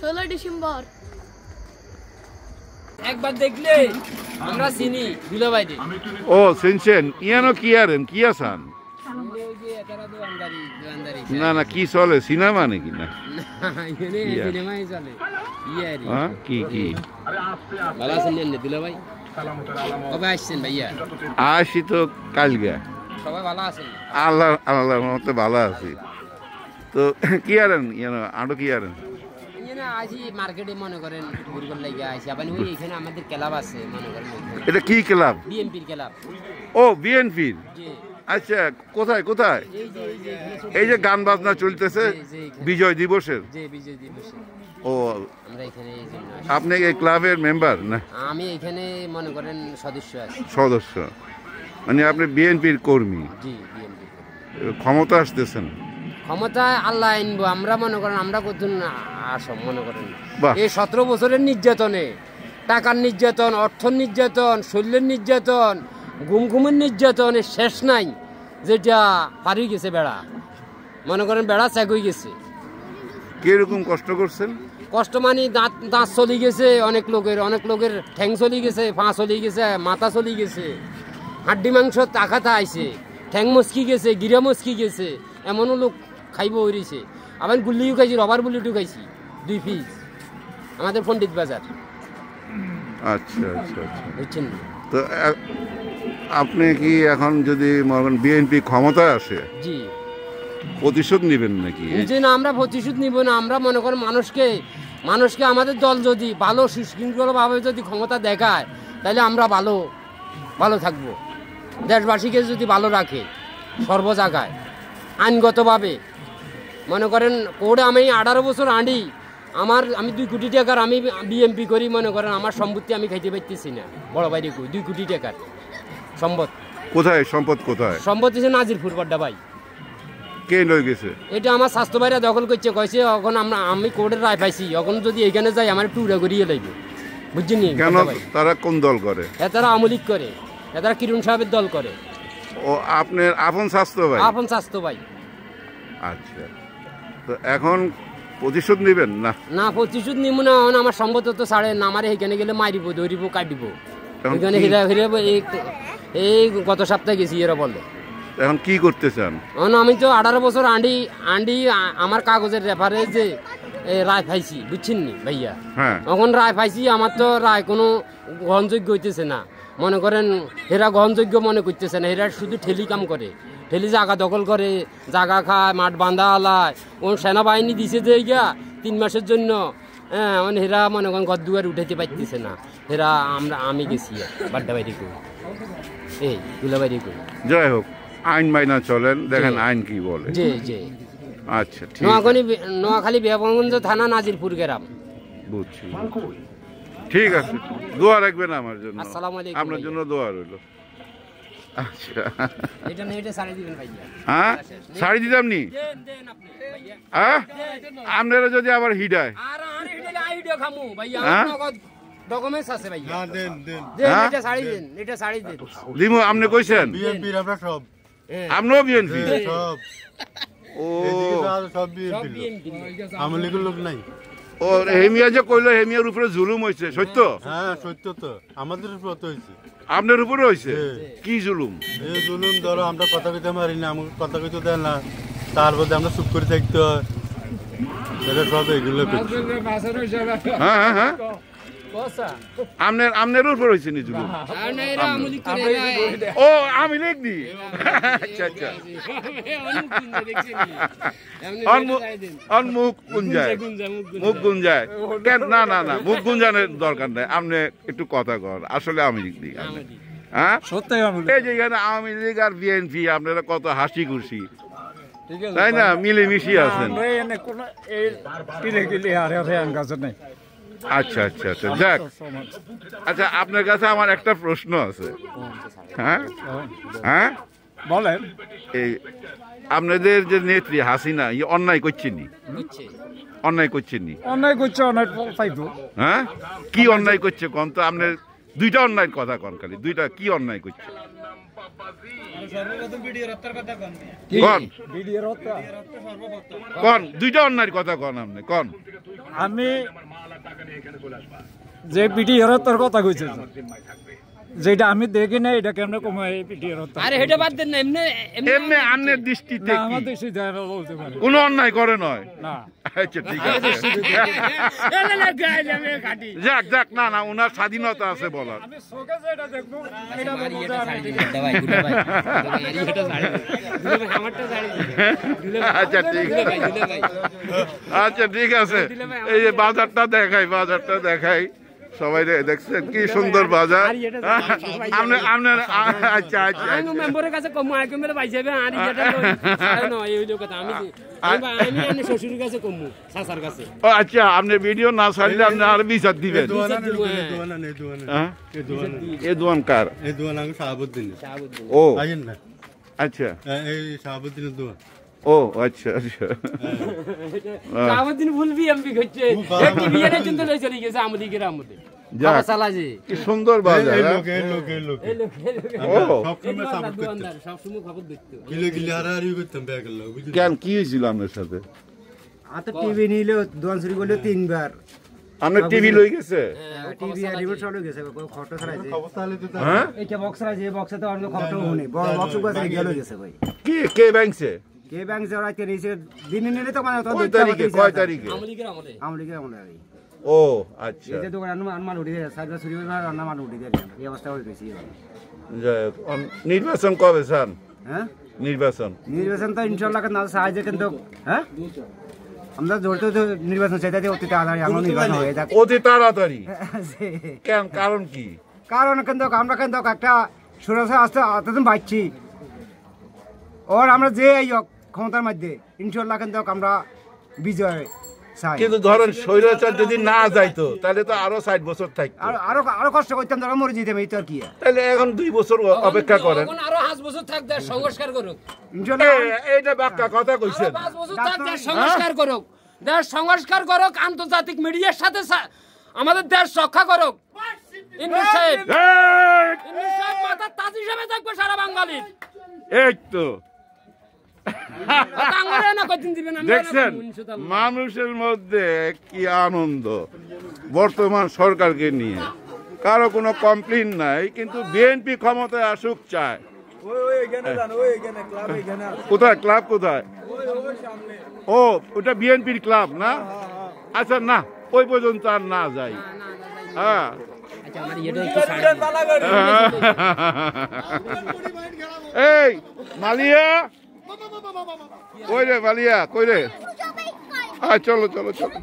16 December. একবার দেখলে আমরা চিনি দুলাভাইরে। ও চিনছেন? ইয়ানো কি আরেন কি আসান? না না কি চলে সিনেমা নাকি না? সিনেমাই চলে। কি কি ভালো আছেন দুলাভাই? কবে আসছেন ভাইয়া? আসি তো কালকে। সবাই ভালো আছেন? আল্লাহ আল্লাহর মতে ভালো আছি। তো কি আরেন ইয়ানো আরো কি আরেন? আসি মার্কেটে মনে করেন ঘুরবার লাগে আসি। আবার ওই এখানে আমাদের ক্লাব আছে মনে করেন। এটা কি ক্লাব? বিএনপির ক্লাব। ও বিএনপির। আচ্ছা কোথায় কোথায়? এই যে গান বাজনা চলতেছে বিজয় দিবসের। ও আমরা এখানে এই জন্য আপনি এই ক্লাবের মেম্বার না? আমি এখানে মনে করেন সদস্য আছি। সদস্য মানে আপনি বিএনপির কর্মী? জি বিএনপি। ক্ষমতা আসতেছেন? ক্ষমতায় আল্লাহ আনবো আমরা মনে করেন। আমরা কতদিন আসব মনে করেন বাহ। এই 17 বছরের নির্যাতনে, টাকার নির্যাতন, অর্থ নির্যাতন, শৈলের নির্যাতন, ঘুমের নির্যাতনের শেষ নাই। যেটা হারিয়ে গেছে বেড়া মনে করেন, বেড়া চ্যাক হয়ে গেছে। কিরকম কষ্ট করছেন? কষ্ট মানে দাঁত দাঁত চলে গেছে অনেক লোকের ঠ্যাং চলে গেছে, পা চলে গেছে, মাথা চলে গেছে, হাড্ডি মাংস তাকাতা আইছে, ঠ্যাং মস্কি গেছে, গিরা মস্কি গেছে। এমনও লোক খাইব হইছে। আবার গুল্লিও খাইছি, রবার বুলিটু খাইছি 2 পিস আমাদের পণ্ডিত বাজার। আচ্ছা আচ্ছা আচ্ছা বুঝছেন? তো আপনি কি এখন যদি বিএনপি ক্ষমতায় আসে জি প্রতিশোধ নেবেন নাকি? যে না আমরা প্রতিশোধ নিব না। আমরা মনে করেন মানুষকে আমাদের দল যদি ভালো সুশৃঙ্খলভাবে যদি ক্ষমতা দেখায় তাহলে আমরা ভালো থাকবো। দেশবাসীকে যদি ভালো রাখে সর্ব জায়গায় আইনগতভাবে মনে করেন কোর্টে আমি 18 বছর আঁড়ি আমি 2 কোটি টাকার আমি বিএমপি করি মনে করেন। আমার সম্পত্তি আমি খাইতে পারতেছি না। বড় বাইরে 2 কোটি টাকার সম্পদ। কোথায় সম্পদ? কোথায় সম্পদ হচ্ছে নাজিরপুর বড্ডা ভাই। কে লয়ে গেছে? এটা আমার স্বাস্থ্য ভাইরা দখল করছে। কইছে এখন আমি কোর্টের রায় পাইছি, এখন যদি এখানে যাই আমার টুরা করিয়ে লাগবে। বুঝছেন? কেন? তারা কোন দল করে? তারা আওয়ামী লীগ করে, তারা কিরণ সাহেবের দল করে। ও আপনার আপন স্বাস্থ্য ভাই? আপন স্বাস্থ্য ভাই। আচ্ছা, তো এখন প্রতিশোধ নেবেন না? না প্রতিশোধ নিব না। আমার সম্পদ তো ছাড়ে না। আমার এখানে গেলে মারিব, ধরিব, কাটিব। এখানে এই গত সপ্তাহে গেছি এরা বলে। এখন কি করতে চান? আমি তো 18 বছর আন্ডি আমার কাগজের রেফারেন্সে রায় পাইছি। বুঝছেন নি ভাইয়া? হ্যাঁ। এখন রায় পাইছি, আমার তো রায় কোনো গ্রহণযোগ্য হইতেছে না। মনে করেন এরা গ্রহণযোগ্য মনে করতেছে না। এরা শুধু ঠেলি কাম করে, ঠেলি জায়গা দখল করে, জায়গা খায়, মাঠ বাঁধা আলায়। ও সেনাবাহিনী দিছে যে 3 মাসের জন্য। হ্যাঁ, মানে এরা মনে করেন ঘর দুয়ার উঠাইতে পারতেছে না। এরা আমি গেছি বাড্ডা বাইরে করি, এই দুলা বাইরে করি। যাই হোক, আইন মাইনা চলেন, দেখেন আইন কি বলে। জি জি। আচ্ছা ঠিক। নোয়াখালী বিয়াপগঞ্জ থানা, নাজিরপুর গ্রাম। বুঝছি, ঠিক আছে। দোয়া রাখবেন আমার জন্য। আসসালামু আলাইকুম। আপনার জন্য দোয়া রইল। আচ্ছা, এটা নেটে সারি দিবেন ভাইয়া। হ্যাঁ শাড়ি দিতাম নি? হ্যাঁ, আপনারা যদি আবার হিডায় আর হিডালে হিডিও খামু ভাইয়া। নগদ ডকুমেন্টস আছে ভাইয়া। না দেন এটা সারি দেন, এটা সারি দেন। দিমু আপনি কইছেন? বিএনপি আমরা সব। আপনিও বিএনপি? সব। ও সব বিএনপি। আওয়ামী লীগের লোক নাই। ও হেমিয়া যে কইলো হেমিয়ার উপরে জুলুম হইছে, সত্য? হ্যাঁ সত্য তো। আমাদের উপর তো হইছে। আপনার উপরে হইছে? কি জুলুম? এই জুলুম ধরো আমরা কথা কইতে পারি না, আমাকে কথা কইতে দেয় না, তারপরে আমরা চুপ করে থাকতে হয়। এটা সব এগুলো করছে। হ্যাঁ হ্যাঁ হ্যাঁ, আপনার উপর হয়েছে নি জুলুম? ও আমি লিখ দি। আচ্ছা আচ্ছা, মুখ গুঞ্জায় কেন? না না না, মুখ গুঞ্জানের দরকার নাই। আপনি একটু কথা কর, আসলে আমি লিখ দিই। হ্যাঁ এই যে এখানে আওয়ামী লীগ আর বিএনপি আপনারা কত হাসি খুশি, তাই না? মিলেমিশি আছেন। আচ্ছা আচ্ছা আচ্ছা, যাক। আচ্ছা, আপনার কাছে আমার একটা প্রশ্ন আছে। হ্যাঁ হ্যাঁ বলেন। এই আপনাদের যে নেত্রী হাসিনা অন্যায় করছেনি? অন্যায় করছেনি? অন্যায় করছে, অন্যায় পাইব। হ্যাঁ, কি অন্যায় করছে কোন তো? আপনার 2টা অন্যায়ের কথা কোন, খালি 2টা কি অন্যায় করছে কোন? 2টা অন্যায়ের কথা কোন আপনি কোন? আমি যে পিটি হরত্তর কথা কইছে যেটা আমি দেখি না এটা কেমনে কমায় পিটি হরত্তর আরে হেটা বাদ দেন না এমনি এমনি আমনের দৃষ্টিতে না কি? আমার দেশে যায় না বলতে পারি কোনো অন্যায় করে নয় না আচ্ছা ঠিক আছে যাক যাক না না ওনার স্বাধীনতা আছে বলার আমি চোখে যেটা দেখবো এটা ভাই বলতে এটা পারি। ছাড়ি ভাই দুলা ভাই এটা ছাড়ি দুলা ভাই আমারটা ছাড়ি আচ্ছা ঠিক আছে ভাই আচ্ছা ঠিক আছে এই যে বাজারটা দেখাই সবাই দেখছেন কি সুন্দর বাজার আপনি আপনার আচ্ছা আচ্ছা আমি মেম্বারের কাছে কম আগে মেরে ভাই যাবে আর এটা না এই হইলো কথা আমি আমি শ্বশুরের কাছে কম সাসার কাছে ও আচ্ছা আপনি ভিডিও না ছাড়লে আপনি আর বিচার দিবেন হ্যাঁ? এ দোয়ান কার এই দোয়ান আমি শাহাবুদ্দিন ও আইন না আচ্ছা এই শাহাবুদ্দিনের দোয়ান ও আচ্ছা আচ্ছা কামদিন ভুলবি এমপি হচ্ছে একটি বিয়ের জন্য লই চলে গেছে আমাদের গ্রামে যাক, বাবা চালা যে কি সুন্দর বাজার এই হ্যাঁ? লোক এই লোক এই লোক এই লোক ও সবসময় সাপোর্ট করতে দোকানদার সব সময় খবর দেখতো কিলো কিলো হারাহারি করতাম ব্যাগের লোক বুঝলি কেন কি হয়েছিল আপনার সাথে তো টিভি নিলে দোকান চুরি করলে 3 বার আপনার টিভি লই গেছে টিভি আর রিমোট সব গেছে খটো ছাড়াইছে অবস্থা হলে তো হ্যাঁ এইটা বক্স আছে বক্সে তো অন্য খটো হনে বড় বক্স গেছে গেল গেছে ভাই কে ব্যাংকছে কে ব্যাংক জড়াইতে নিছে দিন নিলে তো মানে তো কয় তারিখে আমাদের গ্রামে আমলিকে আমলে ভাই ও আচ্ছা এই যে দোকান আনমান উঠে যায় সাইডে চুরি করে রান্না মান উঠে যায় এই অবস্থা হয়ে গেছে যাই হোক, নির্বাচন কবে স্যার হ্যাঁ নির্বাচন নির্বাচন তো ইনশাআল্লাহ না সাহায্য কিন্তু হ্যাঁ আমরা জড়িত তো নির্বাচন চাইতে অতি তাড়াতাড়ি আমরা নির্বাচন হয়ে যাক অতি তাড়াতাড়ি কেন কারণ কি কারণ কিন্তু আমরা কিন্তু একটা সুরক্ষা আসতে এতদিন বাঁচছি ওর আমরা যে এই ক্ষমতার মধ্যে ইনশাল্লাহ কিন্তু আমরা বিজয় চাই কিন্তু ধরেন স্বৈরাচার যদি না যাইতো তাহলে তো আরো 60 বছর থাকতো আরো আরো কষ্ট করতাম তারা মরে যেতাম এই তো আর কি তাহলে এখন 2 বছর অপেক্ষা করেন এখন আরো 5 বছর থাক দেশ সংস্কার করুক ইনশাল্লাহ এইটা বাক্কা কথা কইছেন 5 বছর থাক দেশ সংস্কার করুক দেশ সংস্কার করুক আন্তর্জাতিক মিডিয়ার সাথে আমাদের দেশ রক্ষা করুক ইন্দ্র সাহেব মাথা তাজ হিসেবে থাকবে সারা বাঙালির এই তো বাঙালি না কদিন দিবেন আমি দেখছেন মানুষের মধ্যে কি আনন্দ বর্তমান সরকারকে নিয়ে কারো কোনো কমপ্লেইন নাই কিন্তু বিএনপি ক্ষমতায় আসুক চায় কোথায় ক্লাব কোথায় ও ওটা বিএনপির ক্লাব না আচ্ছা না ওই পর্যন্ত আর না যাই হ্যাঁ আচ্ছা আমার এটা একটু ছাড় এই মালিয়া কই রে মালিয়া কই রে চলো চলো চলো